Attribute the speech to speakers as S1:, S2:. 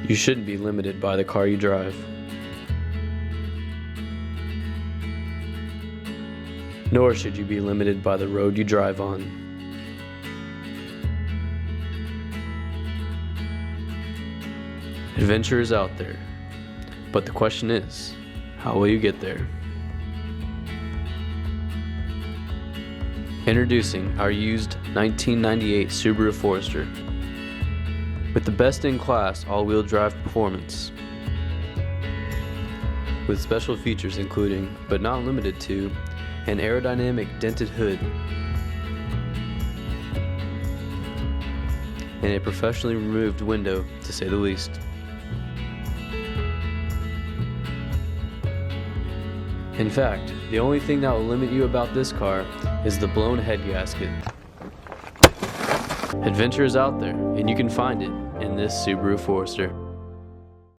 S1: You shouldn't be limited by the car you drive. Nor should you be limited by the road you drive on. Adventure is out there, but the question is, how will you get there? Introducing our used 1998 Subaru Forester with the best-in-class all-wheel drive performance, with special features including, but not limited to, an aerodynamic dented hood and a professionally removed window, to say the least. In fact, the only thing that will limit you about this car is the blown head gasket. Adventure is out there, and you can find it in this Subaru Forester.